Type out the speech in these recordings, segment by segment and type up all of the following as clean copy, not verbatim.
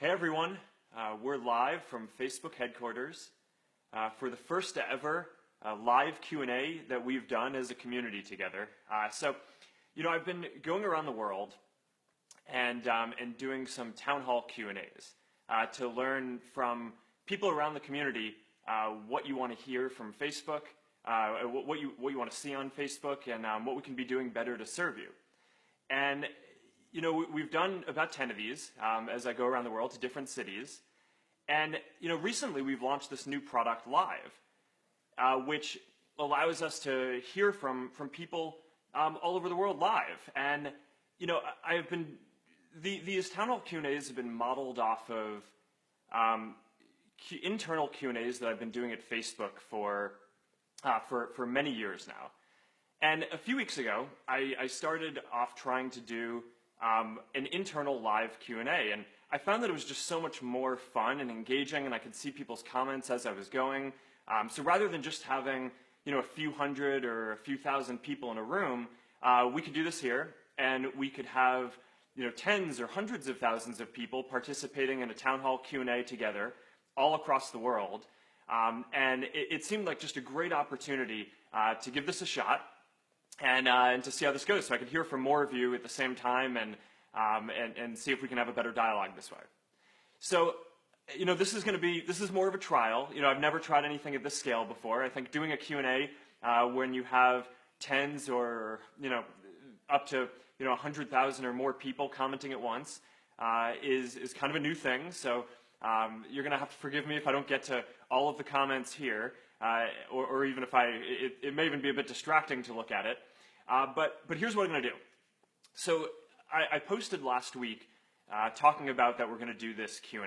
Hey everyone, we're live from Facebook headquarters for the first ever live Q&A that we've done as a community together. I've been going around the world and doing some town hall Q&As to learn from people around the community what you want to hear from Facebook, what you want to see on Facebook, and what we can be doing better to serve you. And we've done about 10 of these as I go around the world to different cities. And, recently we've launched this new product live, which allows us to hear from people all over the world live. And, these town hall Q&As have been modeled off of internal Q&As that I've been doing at Facebook for many years now. And a few weeks ago, I started off trying to do an internal live Q&A, and I found that it was just so much more fun and engaging, and I could see people's comments as I was going. So rather than just having a few hundred or a few thousand people in a room, we could do this here, and we could have tens or hundreds of thousands of people participating in a town hall Q&A together all across the world. And it seemed like just a great opportunity to give this a shot. And to see how this goes, so I could hear from more of you at the same time and see if we can have a better dialogue this way. So, this is more of a trial. I've never tried anything at this scale before. I think doing a Q&A when you have tens or up to 100,000 or more people commenting at once is kind of a new thing. So you're going to have to forgive me if I don't get to all of the comments here, or even if it may even be a bit distracting to look at it. But here's what I'm going to do. So I posted last week talking about that we're going to do this Q&A.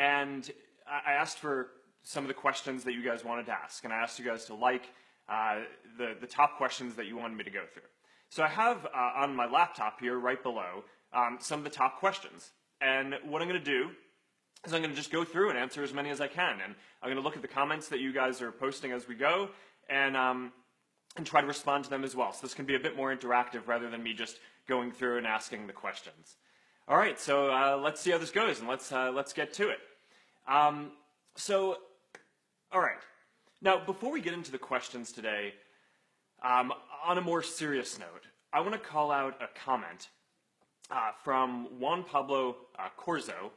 And I asked for some of the questions that you guys wanted to ask. And I asked you guys to like the top questions that you wanted me to go through. So I have on my laptop here right below some of the top questions. And what I'm going to do is I'm going to just go through and answer as many as I can. And I'm going to look at the comments that you guys are posting as we go and try to respond to them as well. So this can be a bit more interactive rather than me just going through and asking the questions. All right, so let's see how this goes, and let's get to it. All right. Now, before we get into the questions today, on a more serious note, I want to call out a comment from Juan Pablo Corzo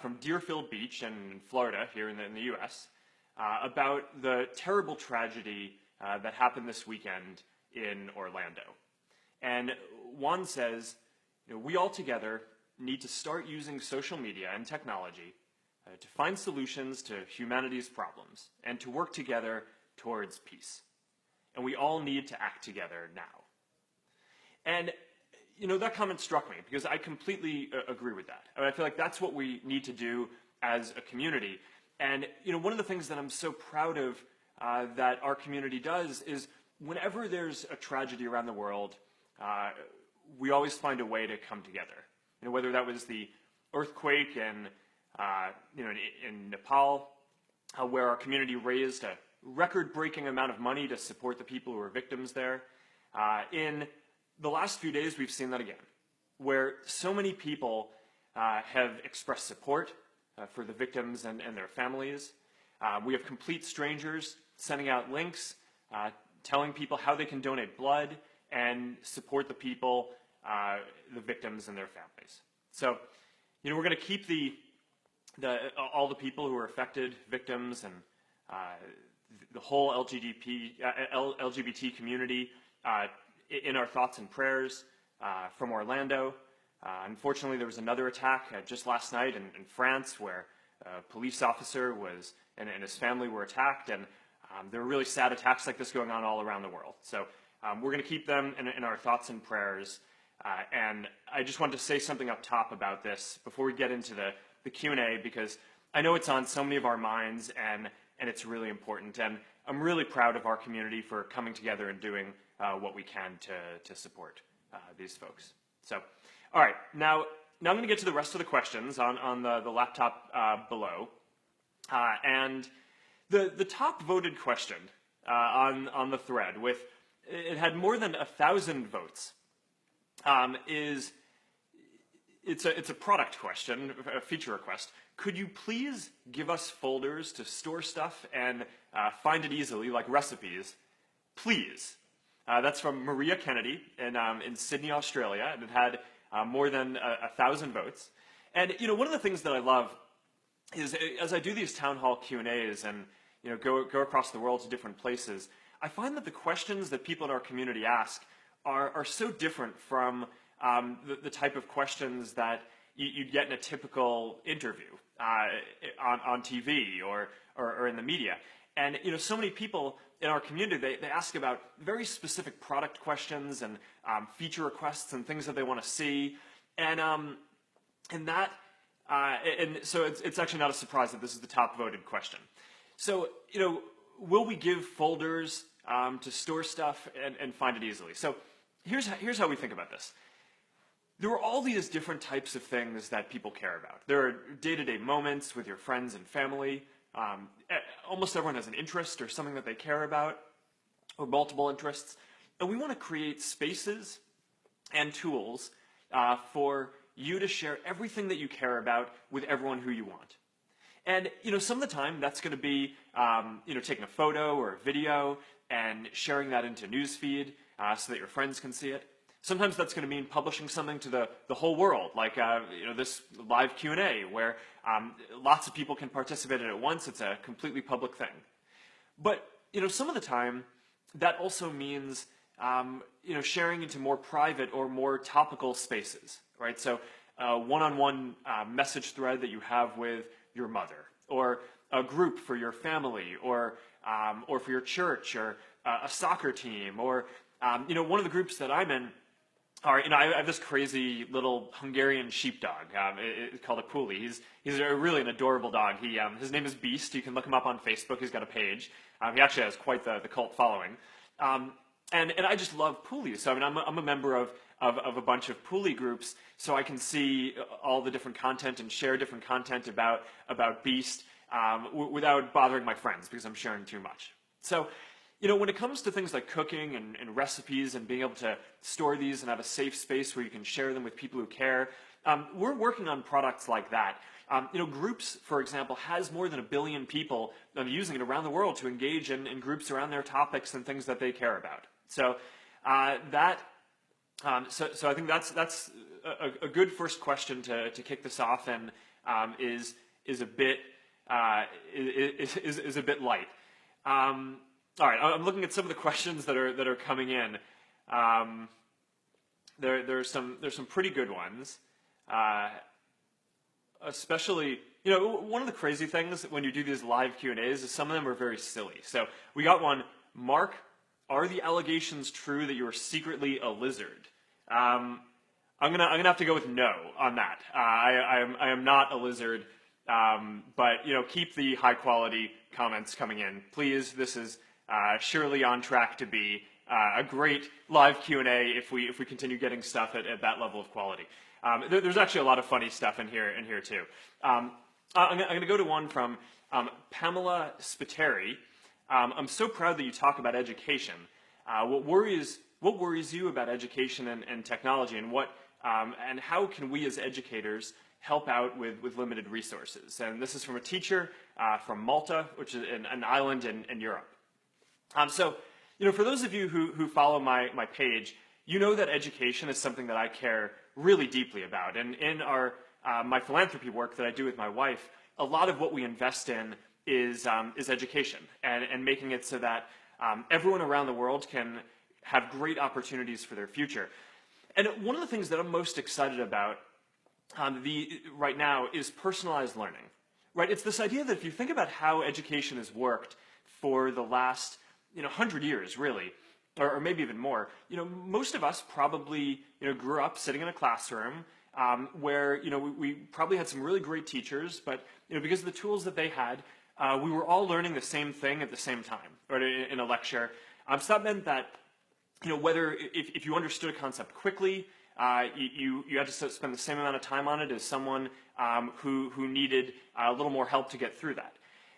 from Deerfield Beach in Florida, here in the U.S., about the terrible tragedy that happened this weekend in Orlando. And Juan says, we all together need to start using social media and technology to find solutions to humanity's problems and to work together towards peace. And we all need to act together now. And that comment struck me because I completely agree with that. I feel like that's what we need to do as a community. And one of the things that I'm so proud of that our community does is whenever there's a tragedy around the world, we always find a way to come together. Whether that was the earthquake in Nepal, where our community raised a record-breaking amount of money to support the people who were victims there. In the last few days, we've seen that again, where so many people have expressed support for the victims and their families. We have complete strangers sending out links, telling people how they can donate blood and support the people, the victims and their families. So, we're going to keep all the people who are affected, victims, and the whole LGBT community in our thoughts and prayers from Orlando. Unfortunately, there was another attack just last night in France where a police officer and his family were attacked, and there are really sad attacks like this going on all around the world. So we're going to keep them in our thoughts and prayers. And I just wanted to say something up top about this before we get into the Q&A, because I know it's on so many of our minds, and it's really important. And I'm really proud of our community for coming together and doing what we can to support these folks. So, all right, now I'm going to get to the rest of the questions on the laptop below. And the top voted question on the thread, it had more than 1,000 votes, is it's a product question, a feature request. Could you please give us folders to store stuff and find it easily, like recipes? Please. That's from Maria Kennedy in Sydney, Australia, and it had more than 1,000 votes. And one of the things that I love is as I do these town hall Q&As and go across the world to different places, I find that the questions that people in our community ask are so different from the type of questions that you'd get in a typical interview on TV or in the media. And so many people in our community, they ask about very specific product questions and feature requests and things that they want to see. And so it's actually not a surprise that this is the top voted question. So, will we give folders to store stuff and find it easily? So here's how we think about this. There are all these different types of things that people care about. There are day-to-day moments with your friends and family. Almost everyone has an interest or something that they care about, or multiple interests. And we want to create spaces and tools for you to share everything that you care about with everyone who you want. And some of the time that's going to be taking a photo or a video and sharing that into newsfeed so that your friends can see it. Sometimes that's going to mean publishing something to the whole world, like this live Q&A where lots of people can participate in it at once. It's a completely public thing. But some of the time that also means sharing into more private or more topical spaces, right? So one-on-one message thread that you have with your mother, or a group for your family, or for your church, or a soccer team, or one of the groups that I'm in. I have this crazy little Hungarian sheepdog. It's called a Puli. He's really an adorable dog. His name is Beast. You can look him up on Facebook. He's got a page. He actually has quite the cult following. And I just love Pulis. So I'm a member of a bunch of Puli groups, so I can see all the different content and share different content about Beast without bothering my friends because I'm sharing too much. So when it comes to things like cooking and recipes and being able to store these and have a safe space where you can share them with people who care, we're working on products like that. Groups, for example, has more than 1 billion people using it around the world to engage in groups around their topics and things that they care about. So so I think that's a good first question to kick this off, and is a bit light. All right, I'm looking at some of the questions that are coming in. There's some pretty good ones, especially one of the crazy things when you do these live Q&As is some of them are very silly. So we got one. Mark, are the allegations true that you are secretly a lizard? I'm gonna have to go with no on that. I am not a lizard, but keep the high quality comments coming in, please. This is surely on track to be a great live Q&A if we continue getting stuff at that level of quality. There's actually a lot of funny stuff in here too. I'm going to go to one from Pamela Spiteri. I'm so proud that you talk about education. What worries you about education and technology, and how can we as educators help out with limited resources? And this is from a teacher from Malta, which is an island in Europe. So, for those of you who follow my page, you know that education is something that I care really deeply about. And in my philanthropy work that I do with my wife, a lot of what we invest in is education and making it so that everyone around the world can have great opportunities for their future. And one of the things that I'm most excited about right now is personalized learning. Right? It's this idea that if you think about how education has worked for the last 100 years, really, or maybe even more, most of us probably grew up sitting in a classroom where we probably had some really great teachers, but because of the tools that they had, we were all learning the same thing at the same time, right, in a lecture. So that meant that whether if you understood a concept quickly, you had to spend the same amount of time on it as someone who needed a little more help to get through that.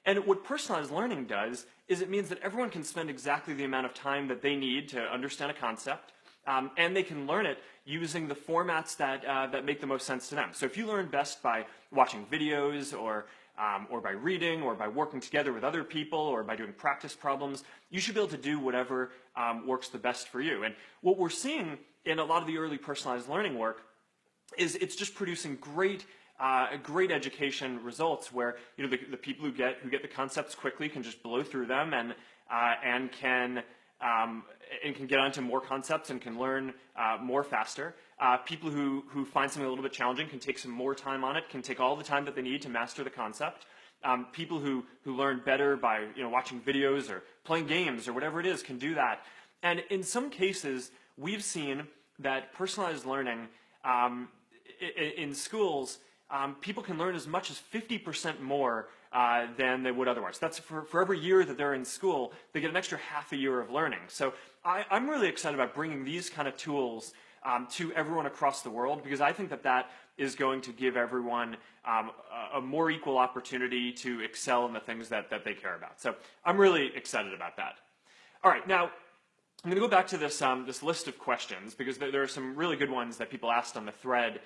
And what personalized learning does is it means that everyone can spend exactly the amount of time that they need to understand a concept, and they can learn it using the formats that make the most sense to them. So if you learn best by watching videos or by reading or by working together with other people or by doing practice problems, you should be able to do whatever works the best for you. And what we're seeing in a lot of the early personalized learning work is it's just producing great education results where the people who get the concepts quickly can just blow through them and can get onto more concepts and can learn more faster. People who find something a little bit challenging can take some more time on it, can take all the time that they need to master the concept. People who learn better by watching videos or playing games or whatever it is can do that. And in some cases, we've seen that personalized learning in schools, people can learn as much as 50% more than they would otherwise. That's for every year that they're in school, they get an extra half a year of learning. So I'm really excited about bringing these kind of tools to everyone across the world, because I think that is going to give everyone a more equal opportunity to excel in the things that they care about. So I'm really excited about that. All right, now I'm going to go back to this list of questions, because there are some really good ones that people asked on the thread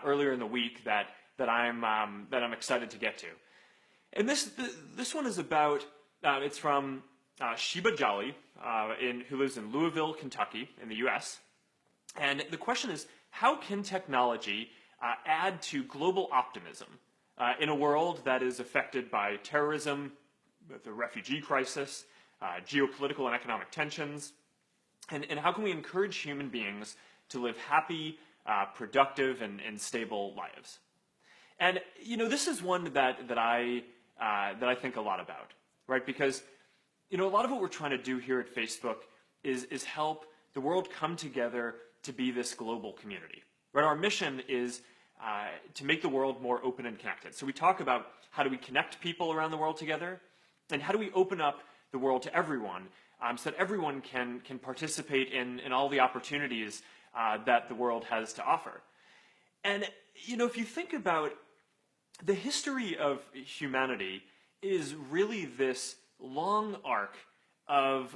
earlier in the week that I'm excited to get to. And this one is about it's from Sheba Jolly, who lives in Louisville, Kentucky, in the U.S. And the question is, how can technology add to global optimism in a world that is affected by terrorism, the refugee crisis, geopolitical and economic tensions, and how can we encourage human beings to live happy, productive, and stable lives? And this is one that I think a lot about, right? Because a lot of what we're trying to do here at Facebook is help the world come together to be this global community, right? Our mission is to make the world more open and connected. So we talk about how do we connect people around the world together, and how do we open up the world to everyone, so that everyone can participate in all the opportunities that the world has to offer. And if you think about the history of humanity, is really this long arc of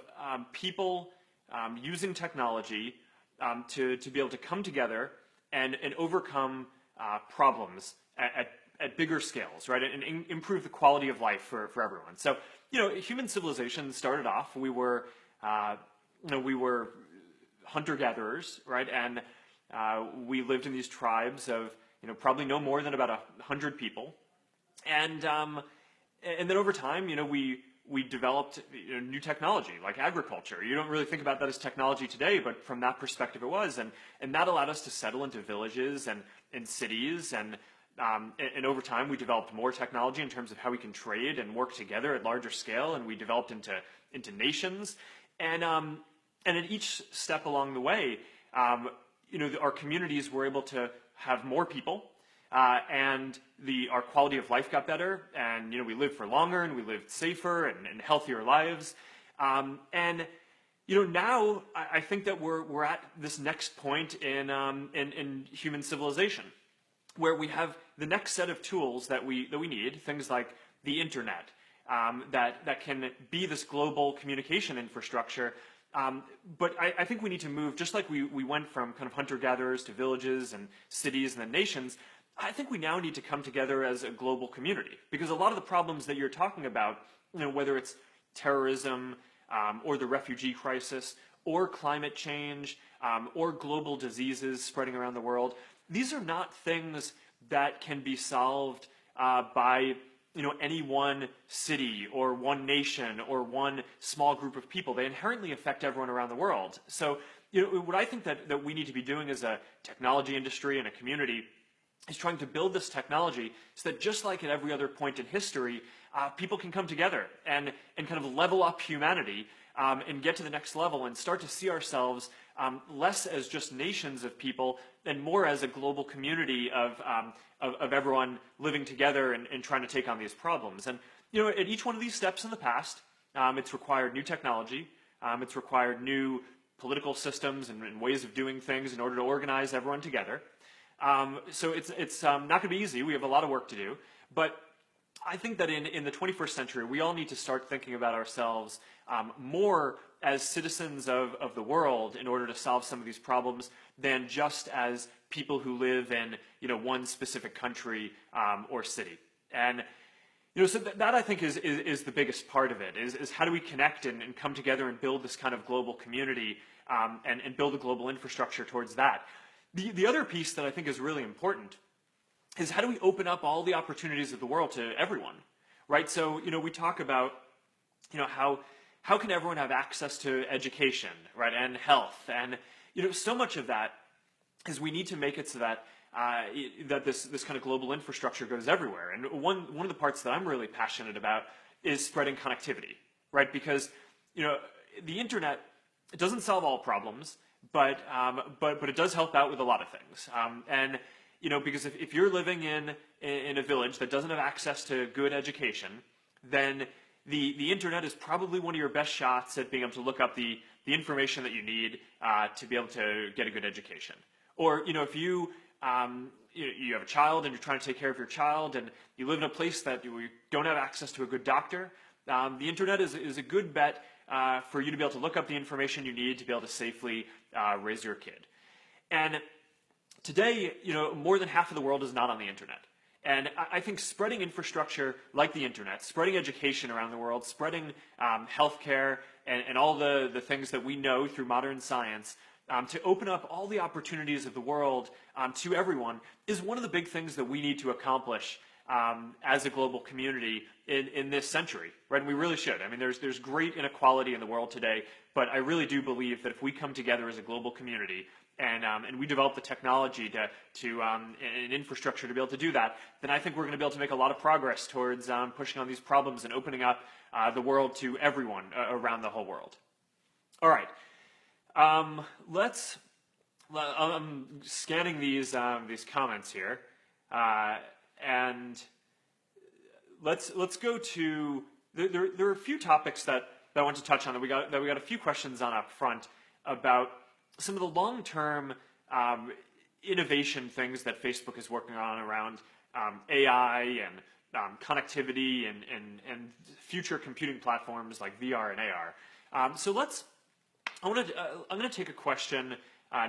people using technology to be able to come together and overcome problems at bigger scales, right, and improve the quality of life for everyone. So, human civilization started off, we were hunter-gatherers, right, and we lived in these tribes of, probably no more than about 100 people, and then over time, we developed new technology like agriculture. You don't really think about that as technology today, but from that perspective it was, and that allowed us to settle into villages and cities, and over time we developed more technology in terms of how we can trade and work together at larger scale, and we developed into nations, and at each step along the way, our communities were able to have more people. And our quality of life got better, and we lived for longer, and we lived safer and healthier lives. And now I think that we're at this next point in human civilization, where we have the next set of tools that we need, things like the internet, that can be this global communication infrastructure. But I think we need to move, just like we went from kind of hunter-gatherers to villages and cities and then nations. I think we now need to come together as a global community, because a lot of the problems that you're talking about, whether it's terrorism or the refugee crisis or climate change or global diseases spreading around the world, these are not things that can be solved by any one city or one nation or one small group of people. They inherently affect everyone around the world. So what I think that we need to be doing as a technology industry and a community is trying to build this technology so that, just like at every other point in history, people can come together and kind of level up humanity and get to the next level and start to see ourselves less as just nations of people and more as a global community of everyone living together and trying to take on these problems. And at each one of these steps in the past, it's required new technology, it's required new political systems and ways of doing things in order to organize everyone together. So it's not going to be easy. We have a lot of work to do, but I think that in the 21st century, we all need to start thinking about ourselves more as citizens of the world in order to solve some of these problems than just as people who live in one specific country or city. And so that I think is the biggest part of it, is how do we connect and come together and build this kind of global community and build a global infrastructure towards that. The other piece that I think is really important is how do we open up all the opportunities of the world to everyone, right? So, we talk about, how can everyone have access to education, right, and health, and, so much of that is we need to make it so that that this kind of global infrastructure goes everywhere. And one of the parts that I'm really passionate about is spreading connectivity, right? Because the internet, it doesn't solve all problems, but it does help out with a lot of things. And because if you're living in a village that doesn't have access to good education, then the internet is probably one of your best shots at being able to look up the information that you need to be able to get a good education. Or if you have a child and you're trying to take care of your child and you live in a place that you don't have access to a good doctor, the internet is a good bet for you to be able to look up the information you need to be able to safely raise your kid. And today, more than half of the world is not on the internet. And I think spreading infrastructure like the internet, spreading education around the world, spreading healthcare and all the things that we know through modern science, to open up all the opportunities of the world to everyone is one of the big things that we need to accomplish as a global community in this century, right? And we really should. I mean, there's great inequality in the world today, but I really do believe that if we come together as a global community and we develop the technology to an infrastructure to be able to do that, then I think we're going to be able to make a lot of progress towards pushing on these problems and opening up the world to everyone around the whole world. All right. I'm scanning these comments here, and let's go to there are a few topics that I want to touch on that we got a few questions on up front about some of the long-term innovation things that Facebook is working on around AI and connectivity and future computing platforms like VR and AR. I'm going to take a question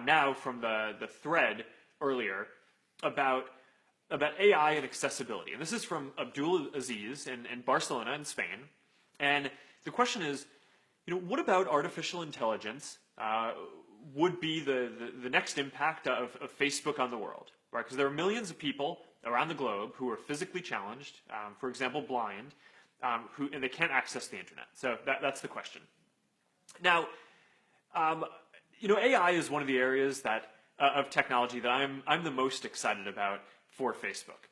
now from the thread earlier about AI and accessibility. And this is from Abdul Aziz in Barcelona in Spain. And the question is, what about artificial intelligence would be the next impact of Facebook on the world, right? Because there are millions of people around the globe who are physically challenged, for example, blind, and they can't access the internet. So that's the question. Now, AI is one of the areas of technology that I'm the most excited about for Facebook.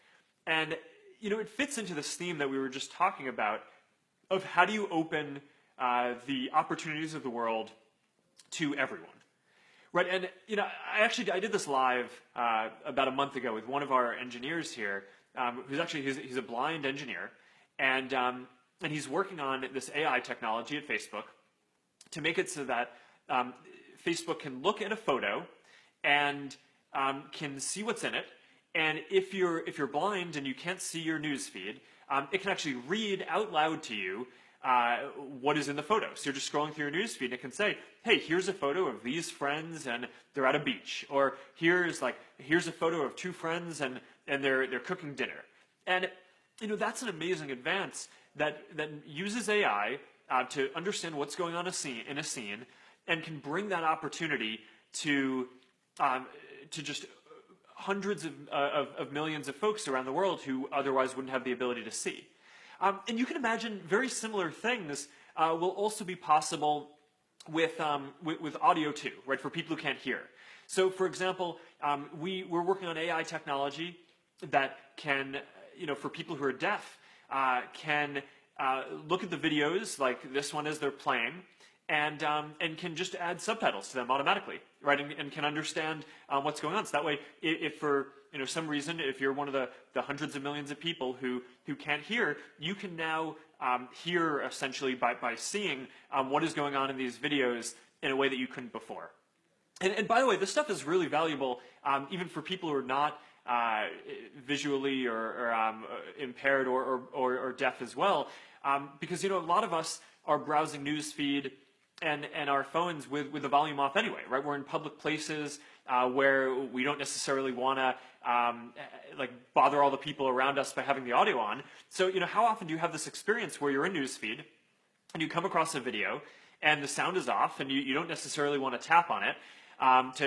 And, it fits into this theme that we were just talking about of how do you open the opportunities of the world to everyone, right? And, I did this live about a month ago with one of our engineers here, who's actually, he's a blind engineer, and he's working on this AI technology at Facebook to make it so that Facebook can look at a photo and can see what's in it. And if you're blind and you can't see your news feed, it can actually read out loud to you what is in the photo. So you're just scrolling through your news feed and it can say, hey, here's a photo of these friends and they're at a beach. Or here's a photo of two friends and they're cooking dinner. And that's an amazing advance that uses AI to understand what's going on in a scene and can bring that opportunity to just hundreds of millions of folks around the world who otherwise wouldn't have the ability to see. And you can imagine very similar things will also be possible with audio too, right, for people who can't hear. So, for example, we're working on AI technology that can, for people who are deaf, can look at the videos like this one as they're playing, and can just add subtitles to them automatically, right? And can understand what's going on. So that way, if for some reason, if you're one of the hundreds of millions of people who can't hear, you can now hear essentially by seeing what is going on in these videos in a way that you couldn't before. And by the way, this stuff is really valuable even for people who are not visually or impaired or deaf as well, because a lot of us are browsing news feed and our phones with the volume off anyway, right? We're in public places where we don't necessarily want to like bother all the people around us by having the audio on. So, how often do you have this experience where you're in newsfeed and you come across a video and the sound is off and you don't necessarily want to tap on it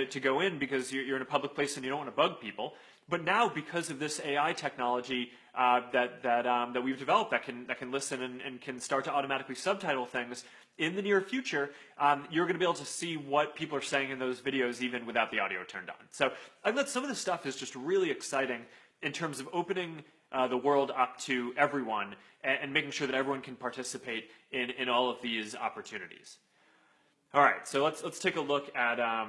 to go in because you're in a public place and you don't want to bug people. But now, because of this AI technology that we've developed that can listen and can start to automatically subtitle things, in the near future, you're going to be able to see what people are saying in those videos even without the audio turned on. So I thought some of this stuff is just really exciting in terms of opening the world up to everyone and making sure that everyone can participate in all of these opportunities. All right, so let's take a look at a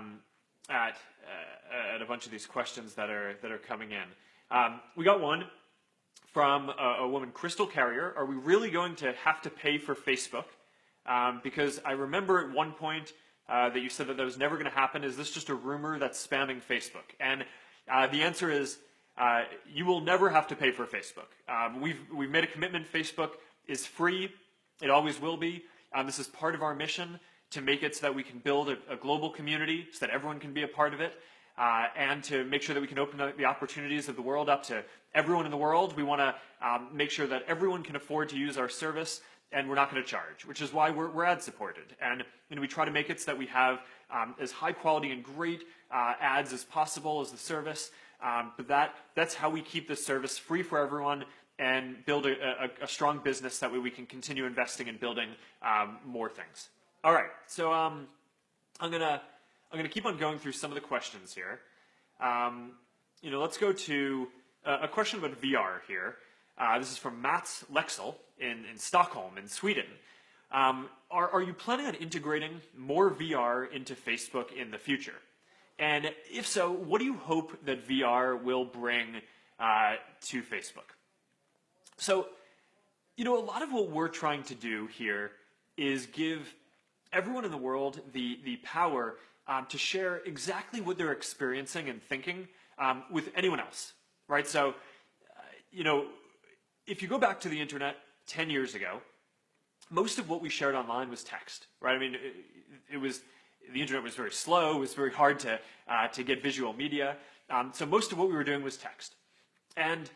bunch of these questions that are coming in. We got one from a woman, Crystal Carrier. Are we really going to have to pay for Facebook? Because I remember at one point that you said that was never going to happen. Is this just a rumor that's spamming Facebook? And the answer is you will never have to pay for Facebook. We've made a commitment. Facebook is free. It always will be. This is part of our mission to make it so that we can build a global community so that everyone can be a part of it, and to make sure that we can open up the opportunities of the world up to everyone in the world. We want to make sure that everyone can afford to use our service, and we're not going to charge, which is why we're ad-supported. And we try to make it so that we have as high quality and great ads as possible as the service, but that's how we keep this service free for everyone and build a strong business. That way we can continue investing and building more things. All right, so I'm gonna keep on going through some of the questions here. Let's go to a question about VR here. This is from Mats Lexel in Stockholm, in Sweden. Are you planning on integrating more VR into Facebook in the future? And if so, what do you hope that VR will bring to Facebook? So, a lot of what we're trying to do here is give everyone in the world the power to share exactly what they're experiencing and thinking with anyone else, right? So, if you go back to the internet 10 years ago, most of what we shared online was text, right? I mean, the internet was very slow. It was very hard to get visual media. So most of what we were doing was text. And,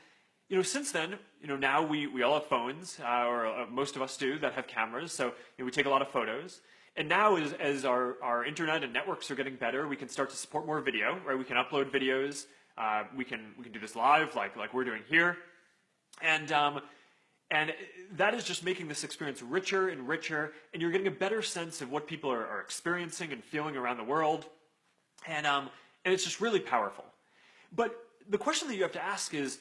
since then, now we all have phones, or most of us do, that have cameras. So we take a lot of photos. And now, as our internet and networks are getting better, we can start to support more video, right? We can upload videos. We can do this live, like we're doing here. And that is just making this experience richer and richer, and you're getting a better sense of what people are experiencing and feeling around the world. And it's just really powerful. But the question that you have to ask is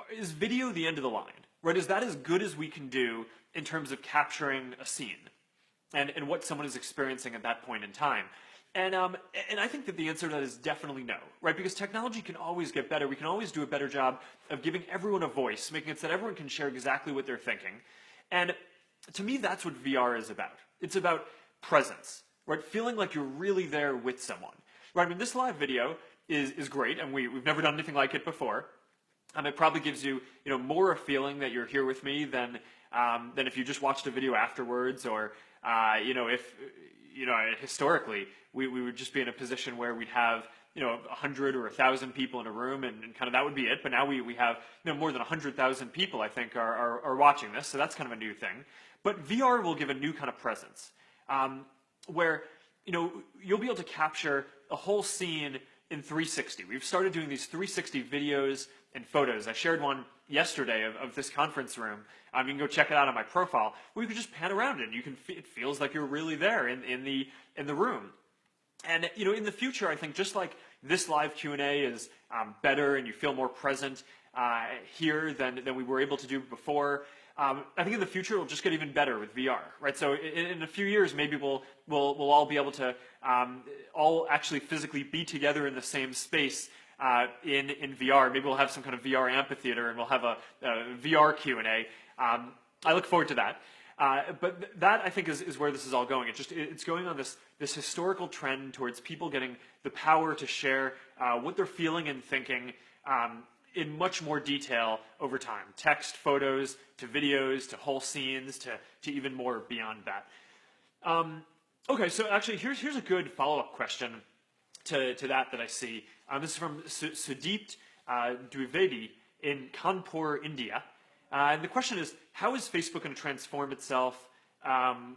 video the end of the line? Right? Is that as good as we can do in terms of capturing a scene and what someone is experiencing at that point in time? And I think that the answer to that is definitely no, right? Because technology can always get better. We can always do a better job of giving everyone a voice, making it so that everyone can share exactly what they're thinking. And to me, that's what VR is about. It's about presence, right? Feeling like you're really there with someone, right? I mean, this live video is great, and we've never done anything like it before. It probably gives you, more a feeling that you're here with me than if you just watched a video afterwards, or if historically we would just be in a position where we'd have 100 or 1,000 people in a room, and kind of that would be it. But now we have more than 100,000 people, I think, are watching this, so that's kind of a new thing. But VR will give a new kind of presence, where you'll be able to capture a whole scene in 360. We've started doing these 360 videos and photos. I shared one yesterday of this conference room. You can go check it out on my profile, where you can just pan around it. And it feels like you're really there in the room. And in the future, I think just like this live Q&A is better, and you feel more present here than we were able to do before. I think in the future it'll just get even better with VR, right? So in a few years, maybe we'll all be able to all actually physically be together in the same space in VR. Maybe we'll have some kind of VR amphitheater, and we'll have a VR Q&A. I look forward to that. But that, I think, is where this is all going. It's going on this historical trend towards people getting the power to share what they're feeling and thinking in much more detail over time. Text, photos, to videos, to whole scenes, to even more beyond that. Okay, so actually, here's a good follow-up question to that I see. This is from Sudeep Dwivedi in Kanpur, India. And the question is, how is Facebook going to transform itself to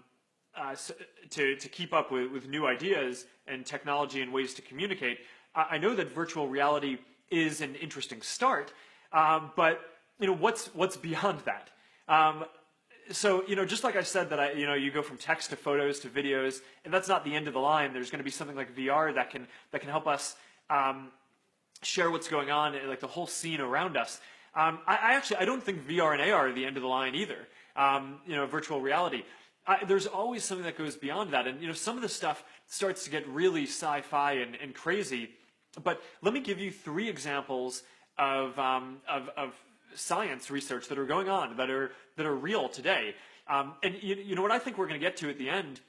keep up with new ideas and technology and ways to communicate? I know that virtual reality is an interesting start, but what's beyond that? So, just like I said that you go from text to photos to videos, and that's not the end of the line. There's going to be something like VR that can help us share what's going on, like the whole scene around us. I don't think VR and AR are the end of the line either. Virtual reality. There's always something that goes beyond that, and some of the stuff starts to get really sci-fi and crazy. But let me give you 3 examples of science research that are going on that are real today. And what I think we're going to get to at the end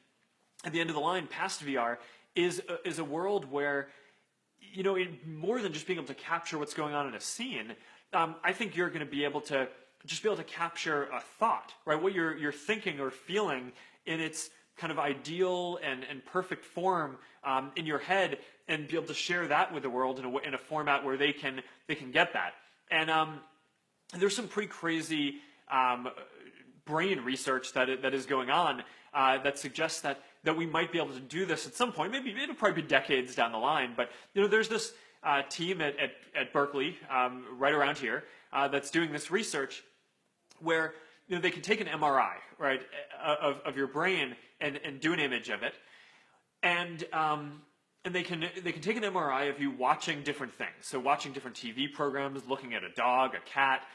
of the line, past VR, is a world where more than just being able to capture what's going on in a scene, I think you're going to be able to capture a thought, right? What you're thinking or feeling in its kind of ideal and perfect form in your head, and be able to share that with the world in a format where they can get that. And there's some pretty crazy brain research that is going on that suggests that we might be able to do this at some point. Maybe it'll probably be decades down the line, but there's this team at Berkeley, right around here, that's doing this research where they can take an MRI, right, of your brain and do an image of it, and they can take an MRI of you watching different things. So watching different TV programs, looking at a dog, a cat,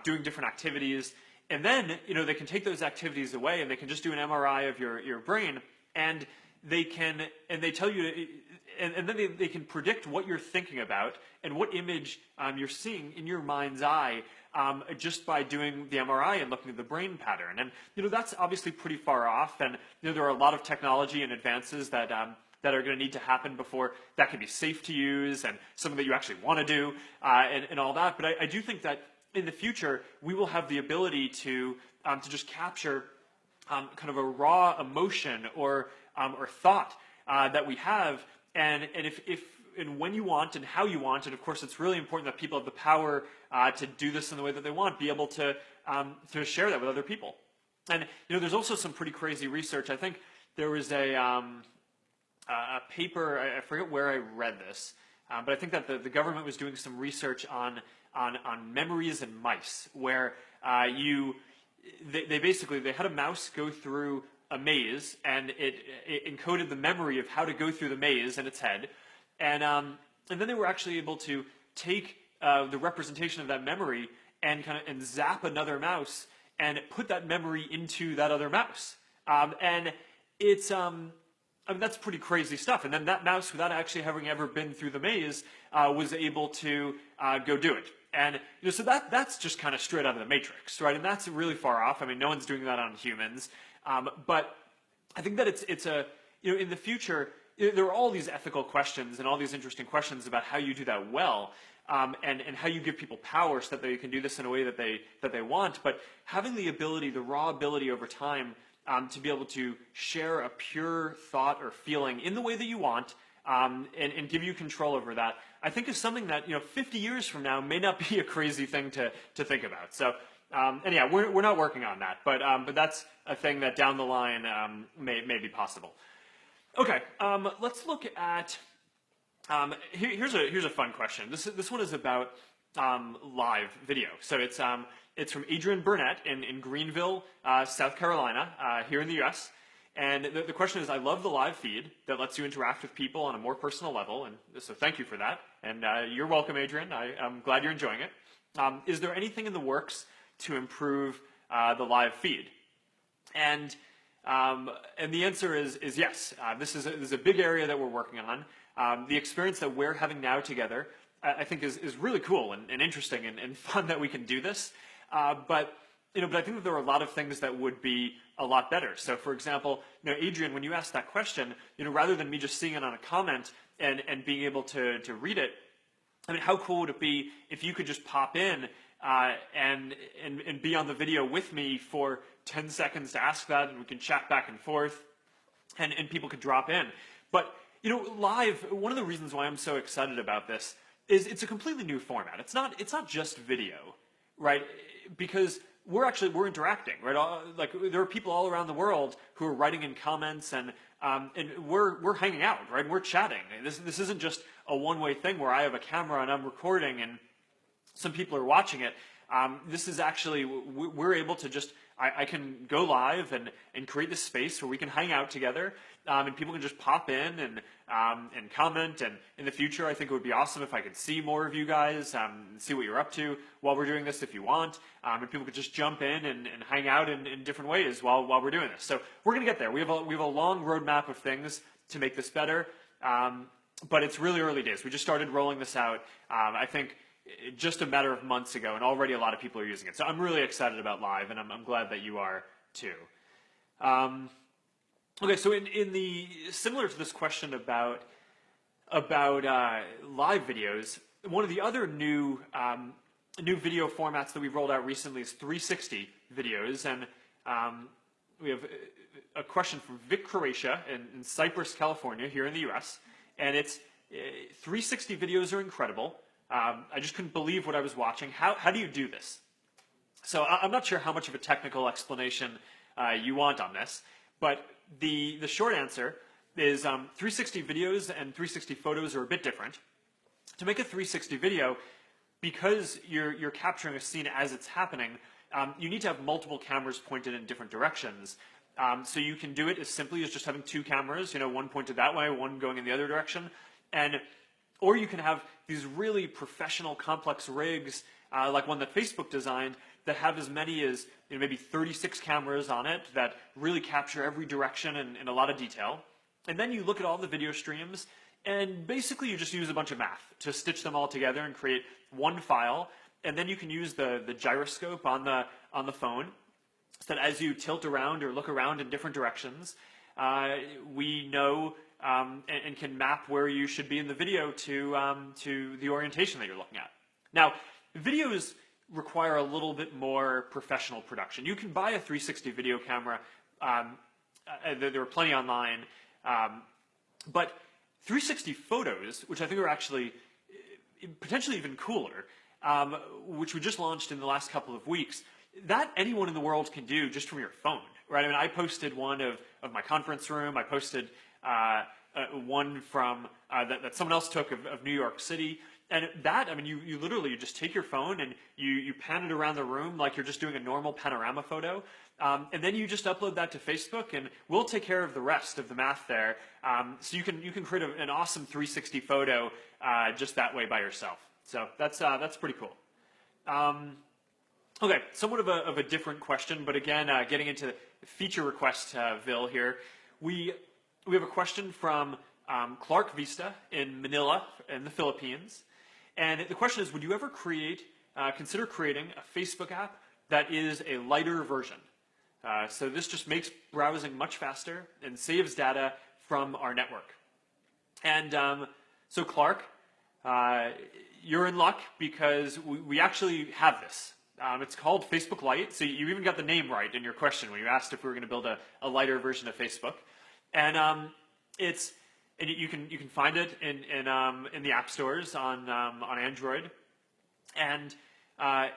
doing different activities, and then they can take those activities away and they can just do an MRI of your brain, and they tell you, and then they can predict what you're thinking about and what image you're seeing in your mind's eye just by doing the MRI and looking at the brain pattern. And that's obviously pretty far off, and there are a lot of technology and advances that are going to need to happen before that can be safe to use and something that you actually want to do and all that. But I do think that in the future we will have the ability to just capture kind of a raw emotion or thought that we have, and if and when you want and how you want, and of course it's really important that people have the power to do this in the way that they want, be able to share that with other people. And there's also some pretty crazy research. I think there was a paper, I forget where I read this, but I think that the government was doing some research on memories in mice, where they had a mouse go through a maze, and it encoded the memory of how to go through the maze in its head, and then they were actually able to take the representation of that memory and zap another mouse and put that memory into that other mouse, and it's that's pretty crazy stuff. And then that mouse, without actually having ever been through the maze, was able to go do it. And so that's just kind of straight out of the Matrix, right? And that's really far off. I mean, no one's doing that on humans. But I think that it's a in the future there are all these ethical questions and all these interesting questions about how you do that well, and how you give people power so that they can do this in a way that they want. But having the ability, the raw ability over time, to be able to share a pure thought or feeling in the way that you want, and give you control over that, I think is something that 50 years from now may not be a crazy thing to think about. So, and yeah, we're not working on that, but that's a thing that down the line may be possible. Okay, let's look at here's a fun question. This one is about live video. So it's from Adrian Burnett in Greenville, South Carolina, here in the U.S. And the question is, I love the live feed that lets you interact with people on a more personal level, and so thank you for that. And you're welcome, Adrian. I'm glad you're enjoying it. Is there anything in the works to improve the live feed? And the answer is yes. This is a big area that we're working on. The experience that we're having now together, I think, is really cool and interesting and fun that we can do this. But I think that there are a lot of things that would be a lot better. So, for example, Adrian, when you asked that question, rather than me just seeing it on a comment and being able to read it, I mean, how cool would it be if you could just pop in and be on the video with me for 10 seconds to ask that, and we can chat back and forth. and people could drop in. But, live, one of the reasons why I'm so excited about this is it's a completely new format. It's not just video, right? Because we're interacting, right? Like there are people all around the world who are writing in comments and we're hanging out, right? We're chatting. This isn't just a one-way thing where I have a camera and I'm recording and some people are watching it. This is actually, we're able to just, I can go live and create this space where we can hang out together, and people can just pop in and comment. And in the future, I think it would be awesome if I could see more of you guys, see what you're up to while we're doing this if you want. And people could just jump in and hang out in different ways while we're doing this. So we're going to get there. We have a long roadmap of things to make this better, but it's really early days. We just started rolling this out, I think, just a matter of months ago, and already a lot of people are using it. So I'm really excited about live, and I'm glad that you are too. Okay, so in the similar to this question about live videos, one of the other new video formats that we've rolled out recently is 360 videos, and we have a question from Vic Croatia in Cypress, California, here in the U.S., and it's 360 videos are incredible. I just couldn't believe what I was watching. How do you do this? So I'm not sure how much of a technical explanation you want on this, but the short answer is 360 videos and 360 photos are a bit different. To make a 360 video, because you're capturing a scene as it's happening, you need to have multiple cameras pointed in different directions. So you can do it as simply as just having two cameras, one pointed that way, one going in the other direction, or you can have these really professional, complex rigs, like one that Facebook designed, that have as many as maybe 36 cameras on it that really capture every direction in a lot of detail. And then you look at all the video streams, and basically you just use a bunch of math to stitch them all together and create one file. And then you can use the gyroscope on the phone, so that as you tilt around or look around in different directions, we know and can map where you should be in the video to the orientation that you're looking at. Now, videos require a little bit more professional production. You can buy a 360 video camera. There are plenty online. But 360 photos, which I think are actually potentially even cooler, which we just launched in the last couple of weeks, that anyone in the world can do just from your phone, right? I mean, I posted one of my conference room. I posted one from that someone else took of New York City. And that, I mean, you literally just take your phone and you pan it around the room like you're just doing a normal panorama photo. And then you just upload that to Facebook, and we'll take care of the rest of the math there. So you can create an awesome 360 photo just that way by yourself. So that's pretty cool. Okay, somewhat of a different question, but again, getting into feature requestville here. We have a question from Clark Vista in Manila in the Philippines. And the question is, would you ever consider creating a Facebook app that is a lighter version? So this just makes browsing much faster and saves data from our network. And so Clark, you're in luck because we actually have this. It's called Facebook Lite. So you even got the name right in your question when you asked if we were going to build a lighter version of Facebook. And you can find it in the app stores on Android, and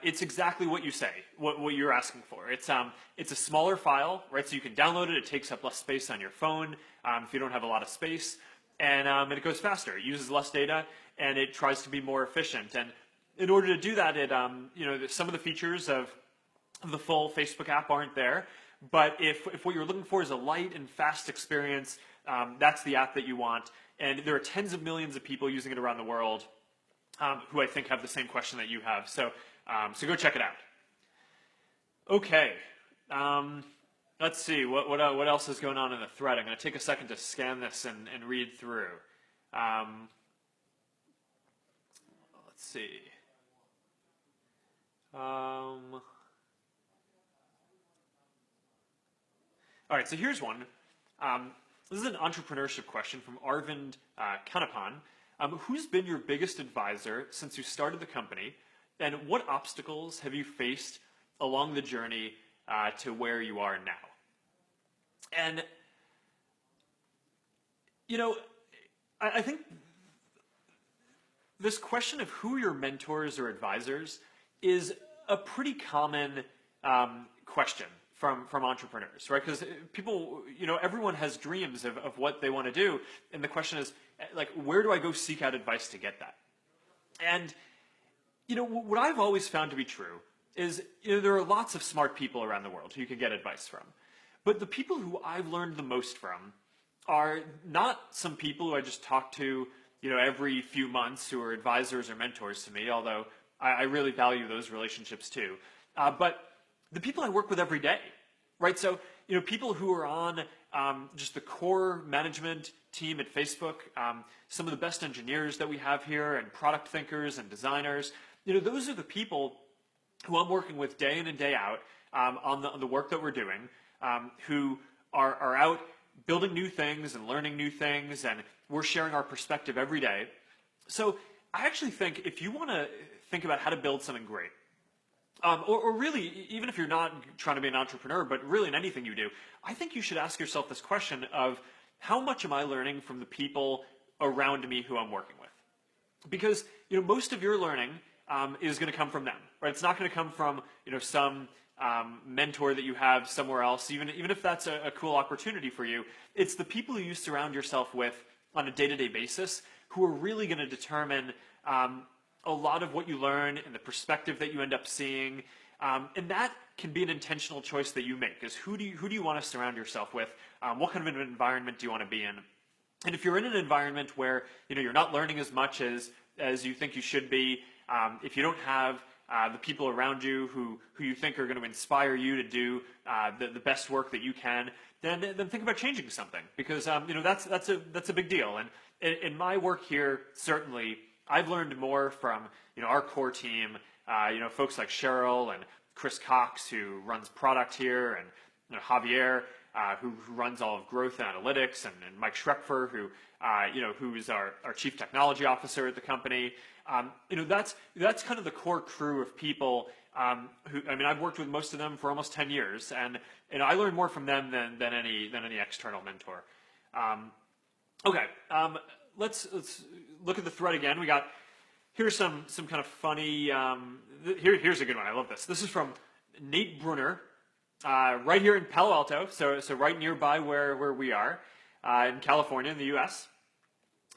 it's exactly what you say, what you're asking for. It's a smaller file, right? So you can download it. It takes up less space on your phone if you don't have a lot of space, and it goes faster. It uses less data, and it tries to be more efficient. And in order to do that, some of the features of the full Facebook app aren't there. But if what you're looking for is a light and fast experience, that's the app that you want. And there are tens of millions of people using it around the world who I think have the same question that you have. So go check it out. Okay. Let's see. What else is going on in the thread? I'm going to take a second to scan this and read through. Let's see. All right, so here's one. This is an entrepreneurship question from Arvind Kanapan. Who's been your biggest advisor since you started the company, and what obstacles have you faced along the journey to where you are now? And You know, I think this question of who your mentors or advisors is a pretty common question from entrepreneurs, right? Because people, everyone has dreams of what they want to do, and the question is, like, where do I go seek out advice to get that? And what I've always found to be true is there are lots of smart people around the world who you can get advice from, but the people who I've learned the most from are not some people who I just talk to every few months who are advisors or mentors to me, although I really value those relationships too. But the people I work with every day, right? So, people who are on just the core management team at Facebook, some of the best engineers that we have here, and product thinkers and designers, those are the people who I'm working with day in and day out on the work that we're doing, who are out building new things and learning new things, and we're sharing our perspective every day. So I actually think if you want to think about how to build something great, or really, even if you're not trying to be an entrepreneur, but really in anything you do, I think you should ask yourself this question of, how much am I learning from the people around me who I'm working with? Because most of your learning is going to come from them, right? It's not going to come from some mentor that you have somewhere else, even if that's a cool opportunity for you. It's the people who you surround yourself with on a day-to-day basis who are really going to determine a lot of what you learn and the perspective that you end up seeing. And that can be an intentional choice that you make, is who do you want to surround yourself with? What kind of an environment do you want to be in? And if you're in an environment where you're not learning as much as you think you should be, if you don't have the people around you who you think are going to inspire you to do the best work that you can, then think about changing something, because that's a big deal. And in my work here, certainly, I've learned more from our core team, folks like Cheryl and Chris Cox, who runs product here, and Javier, who runs all of growth and analytics, and Mike Schreckfer, who is our chief technology officer at the company. That's kind of the core crew of people who, I've worked with most of them for almost 10 years, and I learned more from them than any external mentor. Okay, let's look at the thread again. Here's some kind of funny. Here's a good one. I love this. This is from Nate Brunner, right here in Palo Alto, so right nearby where we are, in California, in the U.S.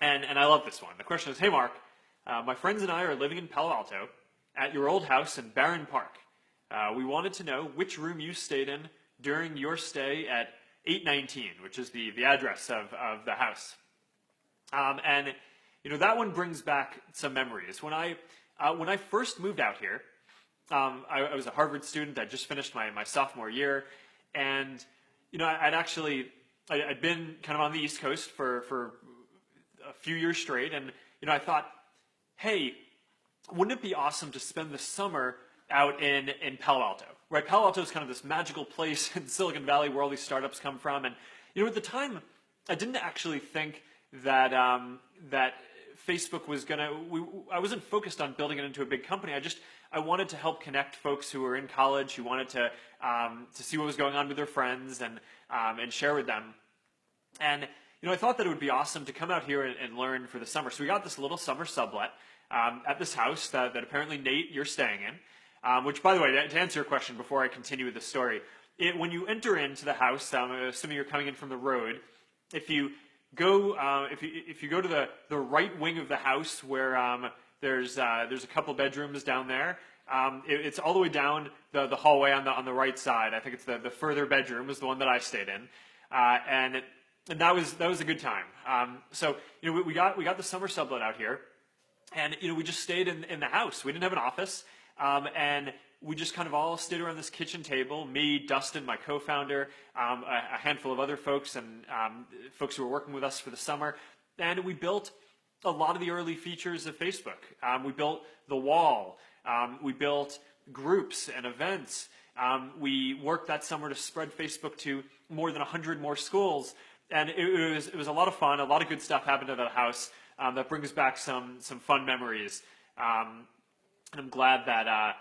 And I love this one. The question is, hey Mark, my friends and I are living in Palo Alto at your old house in Barron Park. We wanted to know which room you stayed in during your stay at 819, which is the address of the house. And that one brings back some memories. When I first moved out here, I was a Harvard student. I just finished my sophomore year, and I'd been kind of on the East Coast for a few years straight, and I thought, hey, wouldn't it be awesome to spend the summer out in Palo Alto? Right, Palo Alto is kind of this magical place in Silicon Valley where all these startups come from, and at the time, I didn't actually think that that Facebook was I wasn't focused on building it into a big company. I wanted to help connect folks who were in college, who wanted to see what was going on with their friends and share with them. And I thought that it would be awesome to come out here and learn for the summer. So we got this little summer sublet at this house that apparently, Nate, you're staying in. Which, by the way, to answer your question before I continue with the story, when you enter into the house, assuming you're coming in from the road, if you go to the right wing of the house where there's a couple bedrooms down there, it's all the way down the hallway on the right side. I think it's the further bedroom is the one that I stayed in, and that was a good time. So we got the summer sublet out here, and we just stayed in the house. We didn't have an office, and we just kind of all stayed around this kitchen table, me, Dustin, my co-founder, a handful of other folks, and folks who were working with us for the summer. And we built a lot of the early features of Facebook. We built the wall. We built groups and events. We worked that summer to spread Facebook to more than 100 more schools. And it was a lot of fun. A lot of good stuff happened at that house that brings back some fun memories. And I'm glad that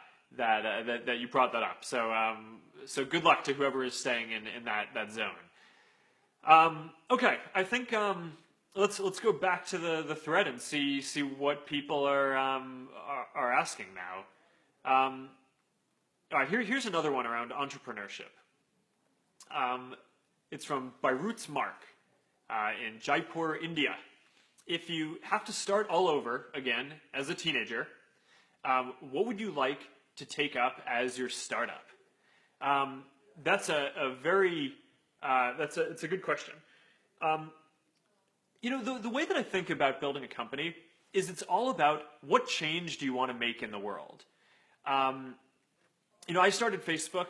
you brought that up. So good luck to whoever is staying in that zone. Okay, I think let's go back to the thread and see what people are asking now. All right, here's another one around entrepreneurship. It's from Bairut's Mark in Jaipur, India. If you have to start all over again as a teenager, what would you like to take up as your startup? That's it's a good question. The way that I think about building a company is it's all about what change do you want to make in the world. I started Facebook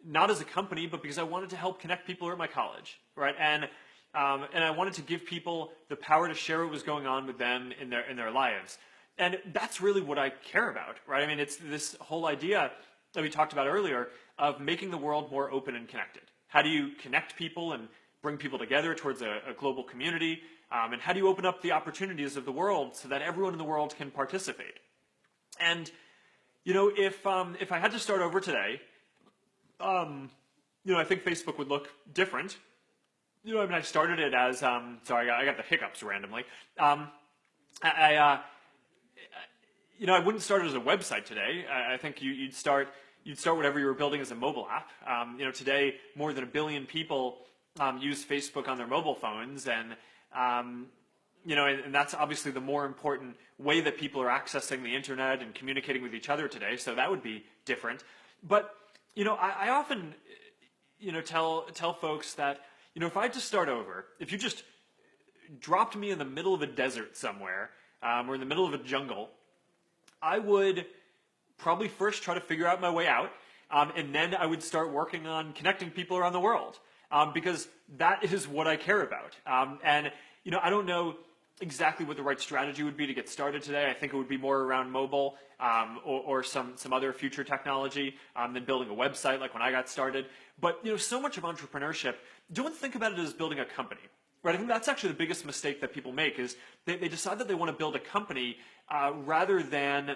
not as a company, but because I wanted to help connect people who are at my college, right? And I wanted to give people the power to share what was going on with them in their lives. And that's really what I care about, right? I mean, it's this whole idea that we talked about earlier of making the world more open and connected. How do you connect people and bring people together towards a global community? And how do you open up the opportunities of the world so that everyone in the world can participate? And, if I had to start over today, I think Facebook would look different. I started it as, sorry, I got the hiccups randomly. I wouldn't start it as a website today. I think you'd start whatever you were building as a mobile app. Today more than 1 billion people use Facebook on their mobile phones, and that's obviously the more important way that people are accessing the internet and communicating with each other today. So that would be different. But I often tell folks that if I had to start over, if you just dropped me in the middle of a desert somewhere or in the middle of a jungle, I would probably first try to figure out my way out, and then I would start working on connecting people around the world, because that is what I care about. And I don't know exactly what the right strategy would be to get started today. I think it would be more around mobile or some other future technology than building a website like when I got started. But so much of entrepreneurship, don't think about it as building a company. Right, I think that's actually the biggest mistake that people make is they decide that they want to build a company rather than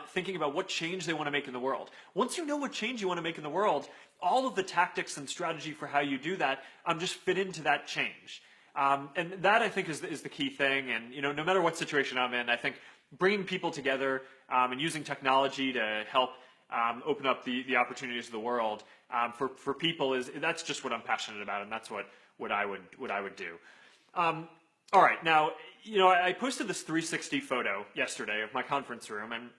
thinking about what change they want to make in the world. Once you know what change you want to make in the world, all of the tactics and strategy for how you do that just fit into that change. And that, I think, is the key thing. And no matter what situation I'm in, I think bringing people together and using technology to help open up the opportunities of the world for people that's just what I'm passionate about, and that's what I would do. All right, now I posted this 360 photo yesterday of my conference room, and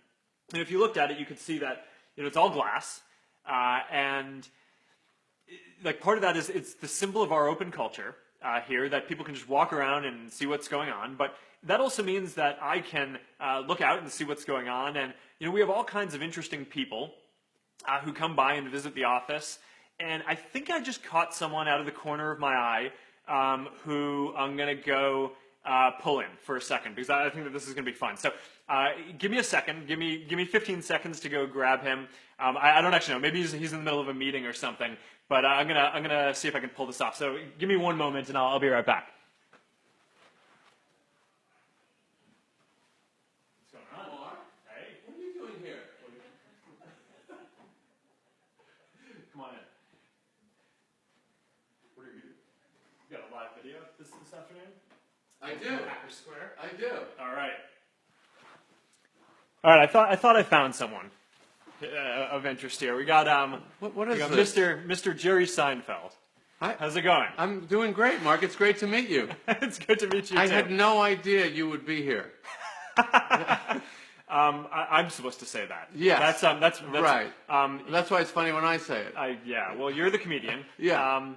if you looked at it, you could see that it's all glass, and like part of that is it's the symbol of our open culture here, that people can just walk around and see what's going on. But that also means that I can look out and see what's going on, and we have all kinds of interesting people who come by and visit the office. And I think I just caught someone out of the corner of my eye who I'm going to go pull in for a second, because I think that this is going to be fun. So give me a second. Give me 15 seconds to go grab him. I don't actually know. Maybe he's in the middle of a meeting or something. But I'm gonna see if I can pull this off. So give me one moment, and I'll be right back. What's going on? Mark? Hey. What are you doing here? Come on in. What are you? You got a live video this afternoon? I do. Hacker Square. I do. All right. All right. I thought I found someone of interest here. We got What is we got this? Mr. Jerry Seinfeld. Hi. How's it going? I'm doing great, Mark. It's great to meet you. It's good to meet you too. I had no idea you would be here. I'm supposed to say that. Yes. That's right. That's why it's funny when I say it. Yeah. Well, you're the comedian. Yeah.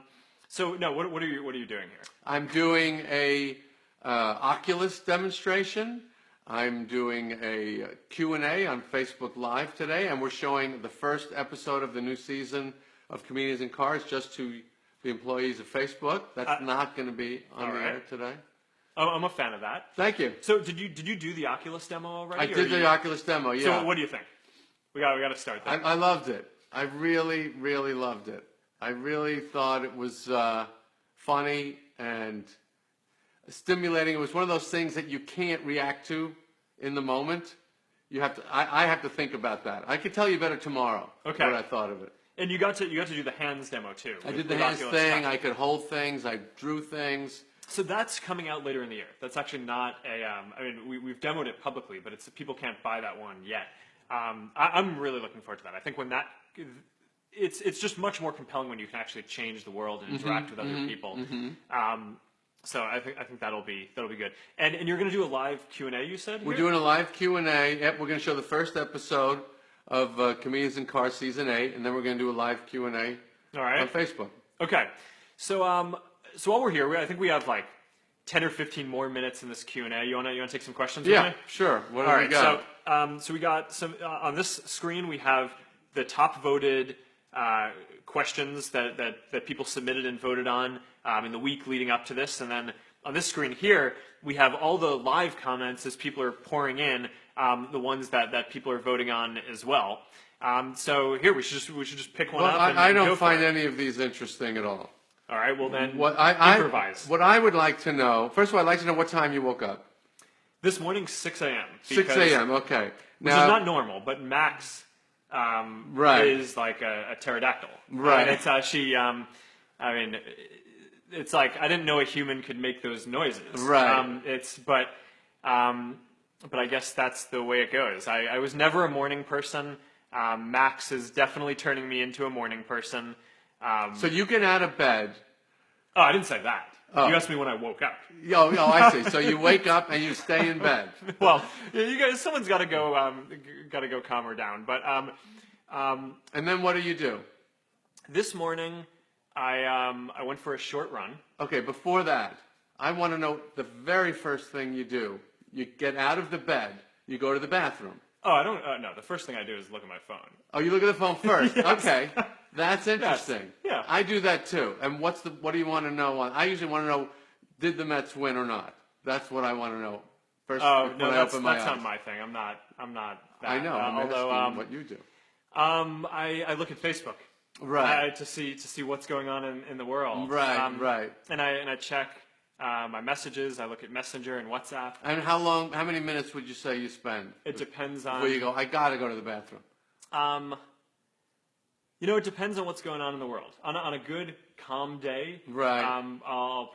So no, what are you doing here? I'm doing a Oculus demonstration. I'm doing a Q&A on Facebook Live today, and we're showing the first episode of the new season of Comedians in Cars just to the employees of Facebook. That's not going to be on the air today. Oh, I'm a fan of that. Thank you. So did you do the Oculus demo already? I did the Oculus demo, yeah. So what do you think? We got to start there. I loved it. I really, really loved it. I really thought it was funny and stimulating. It was one of those things that you can't react to in the moment. You have to. I have to think about that. I could tell you better tomorrow. Okay. What I thought of it. And you got to do the hands demo too. I did the hands thing. I could hold things. I drew things. So that's coming out later in the year. That's actually not a. I mean, we've demoed it publicly, but people can't buy that one yet. I'm really looking forward to that. I think when that, it's just much more compelling when you can actually change the world and interact with other people. So I think that'll be good. And you're going to do a live Q&A, you said? We're doing a live Q&A. Yep, we're going to show the first episode of Comedians in Cars Season 8, and then we're going to do a live Q&A on Facebook. Okay. So while we're here, I think we have like 10 or 15 more minutes in this Q&A. You want to take some questions with me? Yeah, sure. What do we got? So we got some on this screen. We have the top voted questions that people submitted and voted on in the week leading up to this, and then on this screen here we have all the live comments as people are pouring in, the ones that people are voting on as well. So here we should just pick one up. I don't find any of these interesting at all. All right, well then improvise. What I would like to know, first of all, I'd like to know what time you woke up. This morning, 6 a.m. 6 a.m., okay. Which is not normal, but Max is like a pterodactyl. Right. And it's actually, I mean, it's like, I didn't know a human could make those noises. Right. But I guess that's the way it goes. I was never a morning person. Max is definitely turning me into a morning person. So you get out of bed. Oh, I didn't say that. Oh. You asked me when I woke up. Oh, I see. So you wake up and you stay in bed. Well, you guys, someone's got to go calm her down. But and then what do you do? This morning, I went for a short run. Okay, before that, I want to know the very first thing you do. You get out of the bed. You go to the bathroom. Oh, I don't. No, the first thing I do is look at my phone. Oh, you look at the phone first. Yes. Okay, that's interesting. Yes. Yeah, I do that too. And what do you want to know? I usually want to know, did the Mets win or not? That's what I want to know first. Oh no, that's not my thing. I'm not that. I know. Although what you do. I look at Facebook. Right. To see what's going on in the world. Right. Right. And I check my messages. I look at Messenger and WhatsApp. And how many minutes would you say you spend? It depends on where you go. I gotta go to the bathroom. It depends on what's going on in the world. On a good, calm day, right?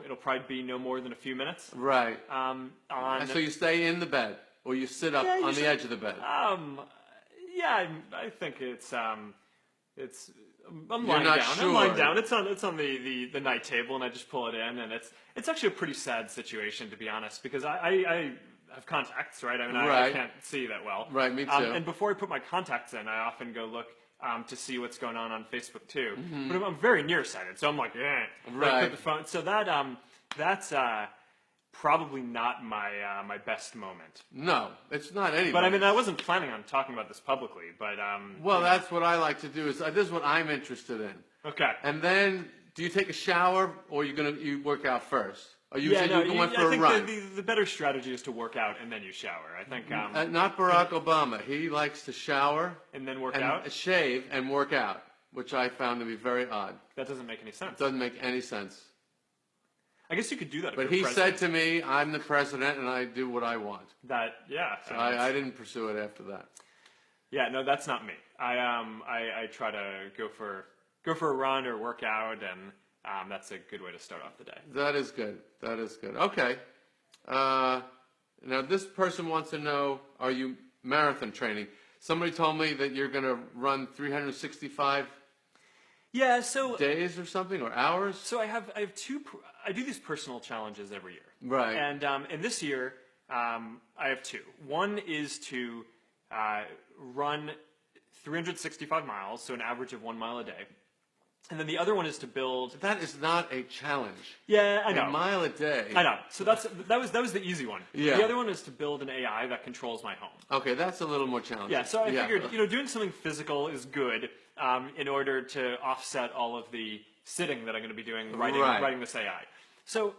It'll probably be no more than a few minutes, right? And so you stay in the bed, or you sit up on the edge of the bed. Yeah, I think it's. I'm You're lying not down. Sure. I'm lying down. It's on the night table, and I just pull it in, and it's actually a pretty sad situation, to be honest, because I have contacts, right? I mean, I can't see that well. Right, me too. And before I put my contacts in, I often go look to see what's going on Facebook too. Mm-hmm. But I'm very nearsighted, so I'm like, yeah. Right. I put the phone. So that's probably not my best moment. No, it's not anybody. But I mean, I wasn't planning on talking about this publicly. But well, that's what I like to do. This is what I'm interested in. Okay. And then, do you take a shower, or you work out first? Or you you're going for a run? I think the better strategy is to work out and then you shower. I think not Barack Obama. He likes to shower and then work out, shave and work out, which I found to be very odd. That doesn't make any sense. It doesn't make any sense. I guess you could do that. But he said to me, "I'm the president, and I do what I want." So I didn't pursue it after that. Yeah, no, that's not me. I try to go for a run or work out, and that's a good way to start off the day. That is good. That is good. Okay. Now this person wants to know: are you marathon training? Somebody told me that you're going to run 365. Yeah, so days or something, or hours. So I have two. I do these personal challenges every year, right? And this year I have two. One is to run 365 miles, so an average of 1 mile a day, and then the other one is to build. That is not a challenge. Yeah, I know. A mile a day. I know. So that was the easy one. Yeah. The other one is to build an AI that controls my home. Okay, that's a little more challenging. Yeah. So I figured, doing something physical is good. In order to offset all of the sitting that I'm going to be doing writing this AI. So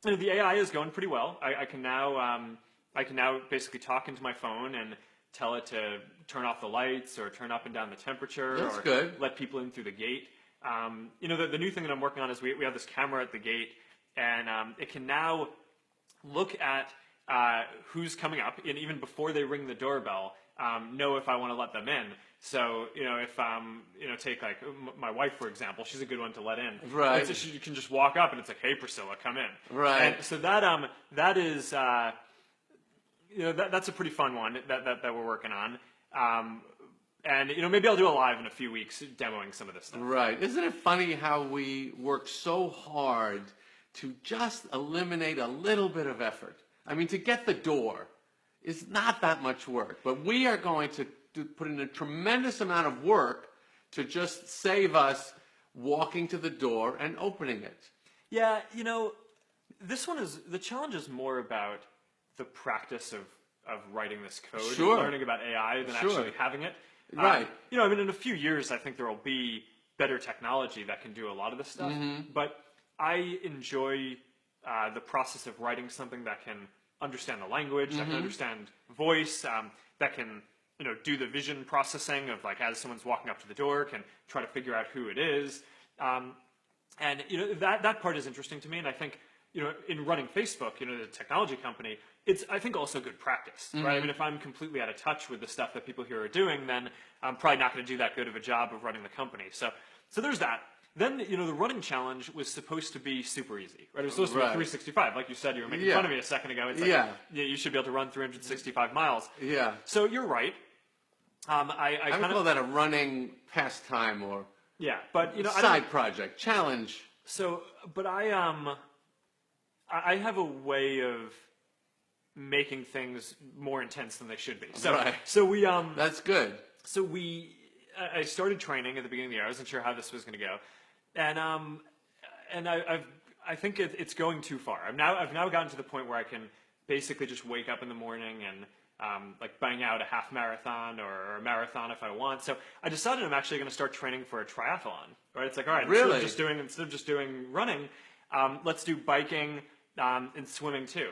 the AI is going pretty well. I can now basically talk into my phone and tell it to turn off the lights or turn up and down the temperature. That's or good. Let people in through the gate. The new thing that I'm working on is we have this camera at the gate, and it can now look at who's coming up, and even before they ring the doorbell, know if I want to let them in. So, if, take like my wife, for example, she's a good one to let in. Right. She can just walk up and it's like, hey, Priscilla, come in. Right. And so that is, that's a pretty fun one that we're working on. And, maybe I'll do a live in a few weeks demoing some of this stuff. Right. Isn't it funny how we work so hard to just eliminate a little bit of effort? I mean, to get the door is not that much work, but we are going to put in a tremendous amount of work to just save us walking to the door and opening it. Yeah, this one the challenge is more about the practice of writing this code, Sure. and learning about AI than Sure. actually having it. Right. In a few years, I think there will be better technology that can do a lot of this stuff. Mm-hmm. But I enjoy the process of writing something that can understand the language, that can understand voice, that can do the vision processing of like as someone's walking up to the door, can try to figure out who it is. And that part is interesting to me, and I think in running Facebook, the technology company, it's I think also good practice, right? I mean, if I'm completely out of touch with the stuff that people here are doing, then I'm probably not going to do that good of a job of running the company. So there's that. Then the running challenge was supposed to be super easy, right? It was supposed to be 365, like you said. You were making fun of me a second ago. It's like, you should be able to run 365 miles. Yeah. So you're right. I would call that a running pastime or but side project challenge. So, but I have a way of making things more intense than they should be. So, Right. so we That's good. So I started training at the beginning of the year. I wasn't sure how this was going to go, and I think it's going too far. I've now gotten to the point where I can basically just wake up in the morning and like bang out a half marathon or a marathon if I want. So I decided I'm actually going to start training for a triathlon. Right? It's like, all right, Really? instead of just doing running, let's do biking and swimming too.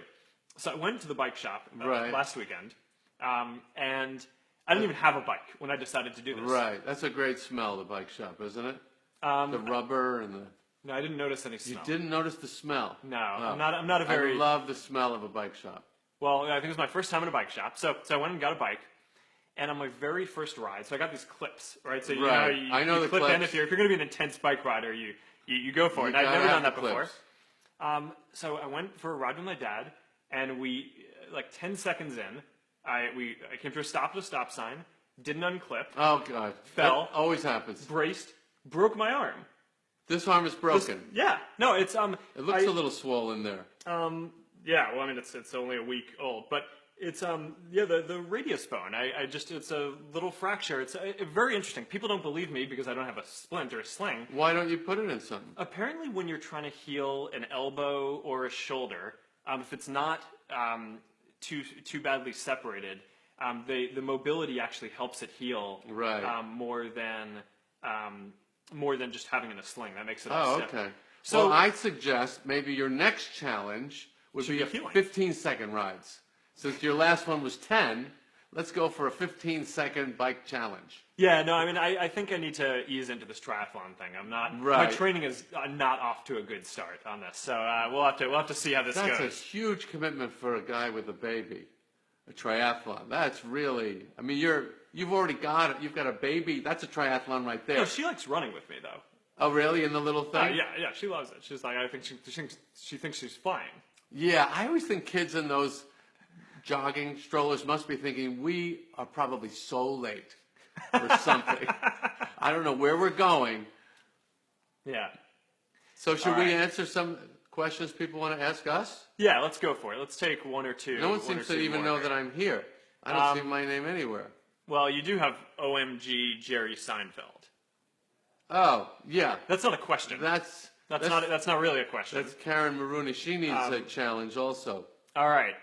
So I went to the bike shop last weekend, and I didn't even have a bike when I decided to do this. Right. That's a great smell, the bike shop, isn't it? The rubber and the... No, I didn't notice any smell. You didn't notice the smell? No, I'm not a very... I love the smell of a bike shop. Well, I think it was my first time in a bike shop. So I went and got a bike. And on my very first ride, so I got these clips, right? So you I know the clip clips. in. If you're going to be an intense bike rider, you go for it. And I've never done that before. So I went for a ride with my dad, and we, like 10 seconds in, I came to a stop sign, didn't unclip. Oh, God. Fell. That always happens. Braced, broke my arm. This arm is broken. No, it's It looks a little swollen there. Yeah, well, I mean, it's only a week old, but it's the radius bone. It's a little fracture. It's very interesting. People don't believe me because I don't have a splint or a sling. Why don't you put it in something? Apparently, when you're trying to heal an elbow or a shoulder, if it's not too badly separated, the mobility actually helps it heal. Right. More than just having it in a sling. That makes it all stiff. Okay. So well, I'd suggest maybe your next challenge would be 15-second rides. Since your last one was 10, let's go for a 15-second bike challenge. Yeah, no, I mean, I think I need to ease into this triathlon thing. I'm not. Right. My training is not off to a good start on this, so we'll have to see how this goes. That's a huge commitment for a guy with a baby, a triathlon. That's really. I mean, you've already got it. You've got a baby. That's a triathlon right there. No, she likes running with me though. Oh, really? In the little thing? Yeah, she loves it. She's like, I think she thinks she's flying. Yeah, I always think kids in those jogging strollers must be thinking, we are probably so late for something. I don't know where we're going. Yeah. So should we answer some questions people want to ask us? Yeah, let's go for it. Let's take one or two. No one seems to even know that I'm here. I don't see my name anywhere. Well, you do have OMG Jerry Seinfeld. Oh, yeah. That's not a question. That's not really a question. That's Karen Maroney. She needs a challenge also. All right.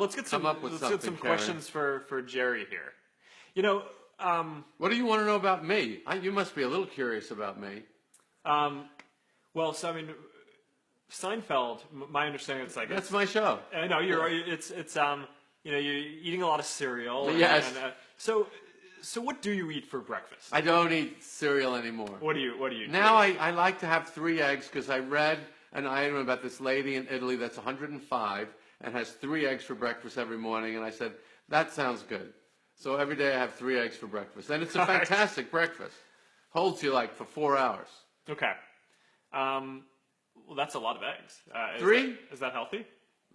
Let's get some questions for Jerry here. What do you want to know about me? You must be a little curious about me. Well, so I mean, Seinfeld. My understanding is like that's my show. I know you're. It's you're eating a lot of cereal. Yes. So what do you eat for breakfast? I don't eat cereal anymore. What do you? Now I like to have 3 eggs because I read an item about this lady in Italy that's 105 and has 3 eggs for breakfast every morning, and I said that sounds good. So every day I have 3 eggs for breakfast. And it's a All right. fantastic breakfast. Holds you like for 4 hours. Okay. Well, that's a lot of eggs. 3? Is that healthy?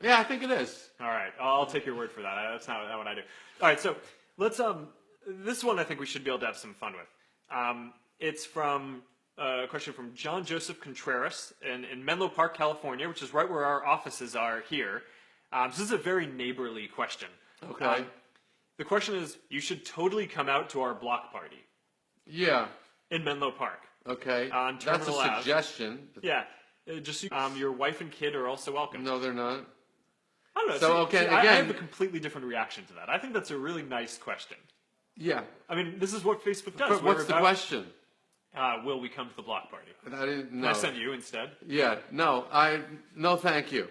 Yeah, I think it is. All right. I'll take your word for that. That's not what I do. All right. So let's. This one I think we should be able to have some fun with. It's from a question from John Joseph Contreras in Menlo Park, California, which is right where our offices are here. So this is a very neighborly question. Okay. The question is, you should totally come out to our block party Yeah. in Menlo Park. Okay. On That's Terminal a Ave. suggestion. Yeah. Just your wife and kid are also welcome. No, they're not. I don't know. So, okay, I again- have a completely differerent reaction to that. I think that's a really nice question. Yeah. I mean, this is what Facebook does. But what's the question? Will we come to the block party? I didn't Can know. I send you instead? Yeah. No, no thank you,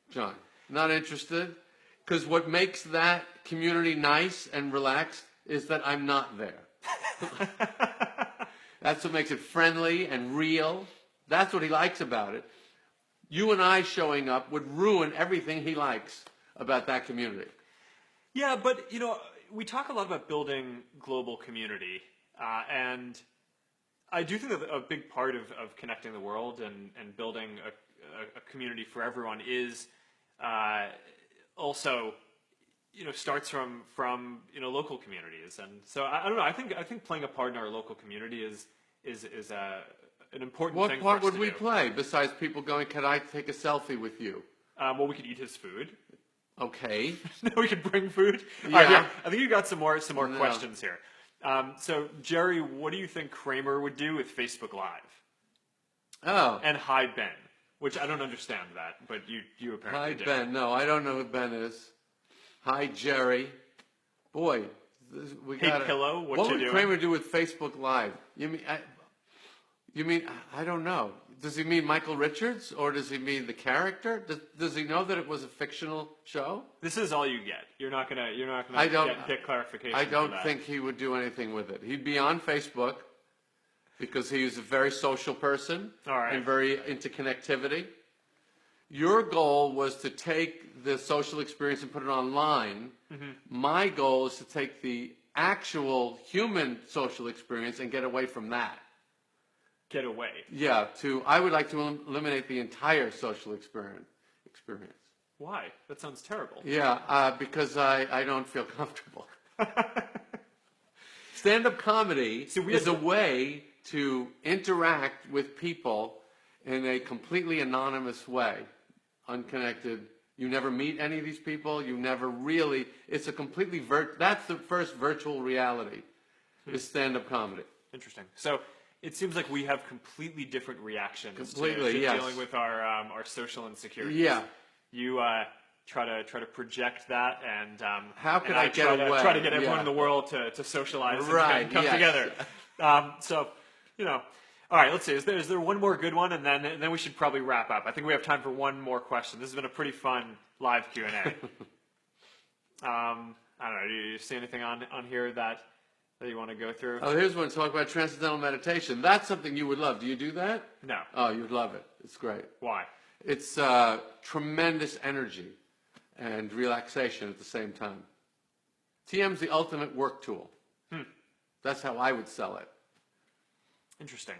John. Not interested. Because what makes that community nice and relaxed is that I'm not there. That's what makes it friendly and real. That's what he likes about it. You and I showing up would ruin everything he likes about that community. Yeah, but, we talk a lot about building global community. And I do think that a big part of connecting the world and building a community for everyone is also, starts from local communities. And so I don't know. I think playing a part in our local community is an important What thing part for us would to we do. play besides people going, can I take a selfie with you? Well, we could eat his food. Okay. No, we could bring food. Yeah. All right, here, I think you got some more No. questions here. So, Jerry, what do you think Kramer would do with Facebook Live? Oh. And hi, Ben, which I don't understand that, but you apparently Hi, do. Ben. No, I don't know who Ben is. Hi, Jerry. Boy, we Hey, got Pillow, what you would doing? Kramer do with Facebook Live? You mean, I don't know. Does he mean Michael Richards or does he mean the character? Does he know that it was a fictional show? This is all you get. You're not gonna I don't- get clarification. I for don't that. think he would do anything with it. He'd be on Facebook because he's a very social person All right. and very into connectivity. Your goal was to take the social experience and put it online. Mm-hmm. My goal is to take the actual human social experience and get away from that. Get away. Yeah, I would like to eliminate the entire social experience. Why? That sounds terrible. Yeah, because I don't feel comfortable. Stand-up comedy is a way to interact with people in a completely anonymous way, unconnected. You never meet any of these people. You never really. It's a completely that's the first virtual reality. Is stand-up comedy. Interesting. So it seems like we have completely different reactions Completely, to yes. dealing with our social insecurities. Yeah. You try to project that, and How can and I get away? try to get everyone Yeah. in the world to socialize Right, and come yes. together. So all right. Let's see. Is there one more good one, and then we should probably wrap up. I think we have time for one more question. This has been a pretty fun live Q&A. I don't know. Do you see anything on here that you want to go through? Oh, here's one. Talk about transcendental meditation. That's something you would love. Do you do that? No. Oh, you'd love it. It's great. Why? It's tremendous energy and relaxation at the same time. TM's the ultimate work tool. That's how I would sell it. Interesting.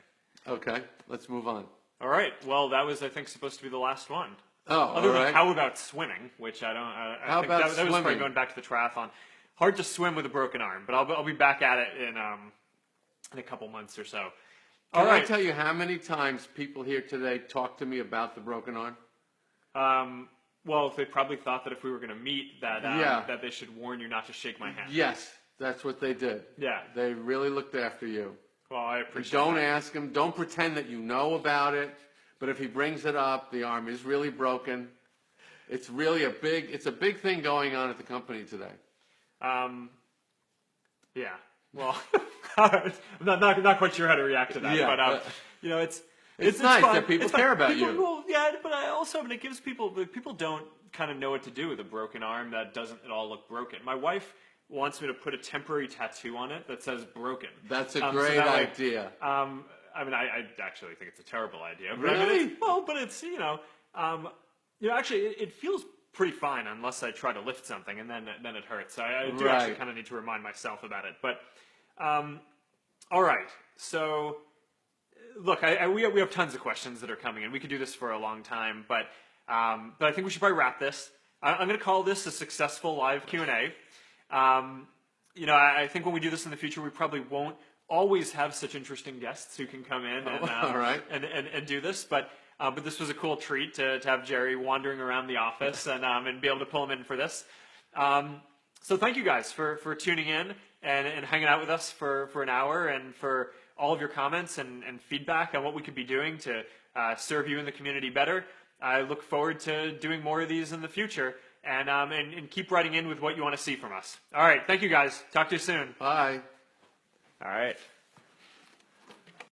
Okay, let's move on. All right. Well, that was, I think, supposed to be the last one. Oh, Other all than right. how about swimming, which I don't. I How think about that was probably swimming? going back to the triathlon. Hard to swim with a broken arm, but I'll be back at it in a couple months or so. Can All I right. tell you how many times people here today talk to me about the broken arm? Well, they probably thought that if we were going to meet, that Yeah. that they should warn you not to shake my hand. Yes, that's what they did. Yeah. They really looked after you. Well, I appreciate. Don't that. ask him. Don't pretend that you know about it. But if he brings it up, the arm is really broken. It's really a big thing going on at the company today. Yeah. Well, I'm not quite sure how to react to that, Yeah, but it's nice fun. that people It's fun. care about People- you. Well, yeah, but it gives people don't kind of know what to do with a broken arm that doesn't at all look broken. My wife wants me to put a temporary tattoo on it that says broken. That's a So great that way- idea. I mean, I actually think it's a terrible idea. But Really? I mean, but it's actually, it feels pretty fine unless I try to lift something, and then it hurts. So I do Right. actually kind of need to remind myself about it. But all right, so look, we have tons of questions that are coming in. We could do this for a long time, but I think we should probably wrap this. I'm going to call this a successful live Q&A. You know, I think when we do this in the future, we probably won't always have such interesting guests who can come in and all right. and do this, but this was a cool treat to have Jerry wandering around the office and be able to pull him in for this. So thank you guys for tuning in and hanging out with us for an hour, and for all of your comments and feedback on what we could be doing to serve you in the community better. I look forward to doing more of these in the future, and keep writing in with what you want to see from us. All right, thank you guys. Talk to you soon. Bye. All right.